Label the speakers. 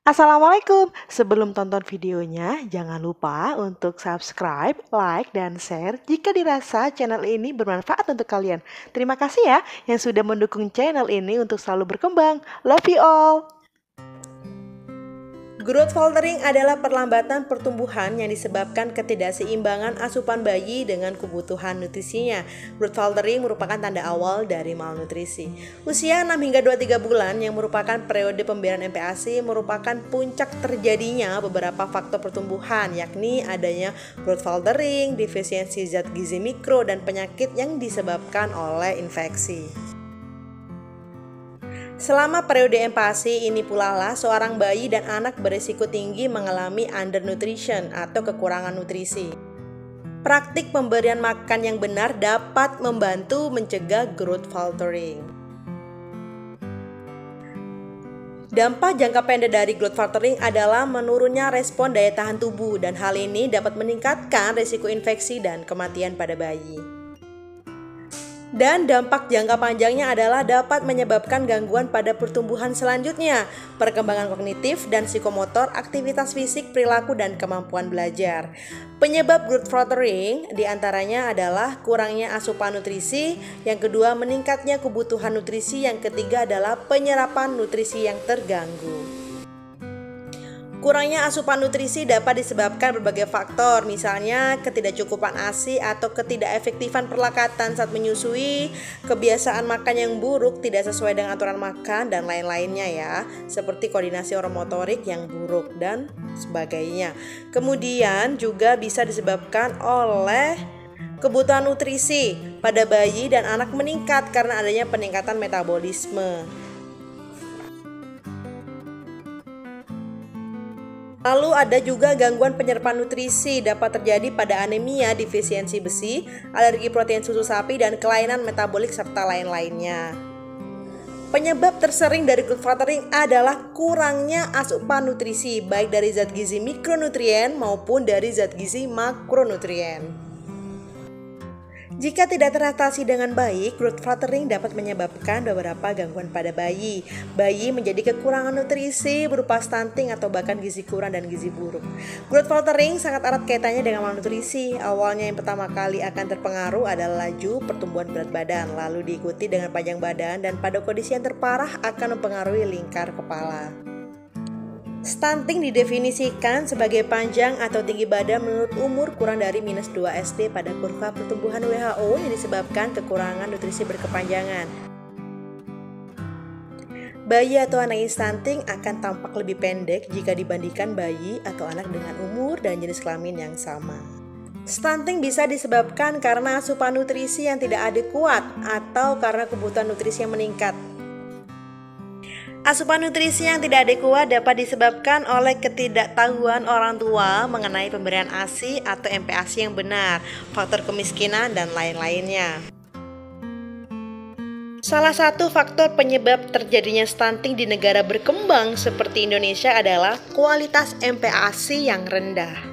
Speaker 1: Assalamualaikum. Sebelum tonton videonya, jangan lupa untuk subscribe, like, dan share jika dirasa channel ini bermanfaat untuk kalian. Terima kasih ya yang sudah mendukung channel ini untuk selalu berkembang. Love you all. Growth faltering adalah perlambatan pertumbuhan yang disebabkan ketidakseimbangan asupan bayi dengan kebutuhan nutrisinya. Growth faltering merupakan tanda awal dari malnutrisi. Usia 6 hingga 23 bulan yang merupakan periode pemberian MPASI merupakan puncak terjadinya beberapa faktor pertumbuhan, yakni adanya growth faltering, defisiensi zat gizi mikro, dan penyakit yang disebabkan oleh infeksi. Selama periode MPASI ini pula lah seorang bayi dan anak berisiko tinggi mengalami undernutrition atau kekurangan nutrisi. Praktik pemberian makan yang benar dapat membantu mencegah growth faltering. Dampak jangka pendek dari growth faltering adalah menurunnya respon daya tahan tubuh, dan hal ini dapat meningkatkan risiko infeksi dan kematian pada bayi. Dan dampak jangka panjangnya adalah dapat menyebabkan gangguan pada pertumbuhan selanjutnya, perkembangan kognitif dan psikomotor, aktivitas fisik, perilaku, dan kemampuan belajar. Penyebab growth faltering diantaranya adalah kurangnya asupan nutrisi, yang kedua meningkatnya kebutuhan nutrisi, yang ketiga adalah penyerapan nutrisi yang terganggu. Kurangnya asupan nutrisi dapat disebabkan berbagai faktor, misalnya ketidakcukupan ASI atau ketidakefektifan perlakatan saat menyusui, kebiasaan makan yang buruk, tidak sesuai dengan aturan makan, dan lain-lainnya ya, seperti koordinasi oromotorik yang buruk dan sebagainya. Kemudian juga bisa disebabkan oleh kebutuhan nutrisi pada bayi dan anak meningkat karena adanya peningkatan metabolisme. Lalu ada juga gangguan penyerapan nutrisi, dapat terjadi pada anemia, defisiensi besi, alergi protein susu sapi, dan kelainan metabolik serta lain-lainnya. Penyebab tersering dari growth faltering adalah kurangnya asupan nutrisi, baik dari zat gizi mikronutrien maupun dari zat gizi makronutrien. Jika tidak teratasi dengan baik, growth faltering dapat menyebabkan beberapa gangguan pada bayi. Bayi menjadi kekurangan nutrisi berupa stunting atau bahkan gizi kurang dan gizi buruk. Growth faltering sangat erat kaitannya dengan malnutrisi. Awalnya yang pertama kali akan terpengaruh adalah laju pertumbuhan berat badan, lalu diikuti dengan panjang badan, dan pada kondisi yang terparah akan mempengaruhi lingkar kepala. Stunting didefinisikan sebagai panjang atau tinggi badan menurut umur kurang dari -2 SD pada kurva pertumbuhan WHO yang disebabkan kekurangan nutrisi berkepanjangan. Bayi atau anak yang stunting akan tampak lebih pendek jika dibandingkan bayi atau anak dengan umur dan jenis kelamin yang sama. Stunting bisa disebabkan karena asupan nutrisi yang tidak adekuat atau karena kebutuhan nutrisi yang meningkat. Asupan nutrisi yang tidak adekuat dapat disebabkan oleh ketidaktahuan orang tua mengenai pemberian ASI atau MPASI yang benar, faktor kemiskinan, dan lain-lainnya. Salah satu faktor penyebab terjadinya stunting di negara berkembang seperti Indonesia adalah kualitas MPASI yang rendah.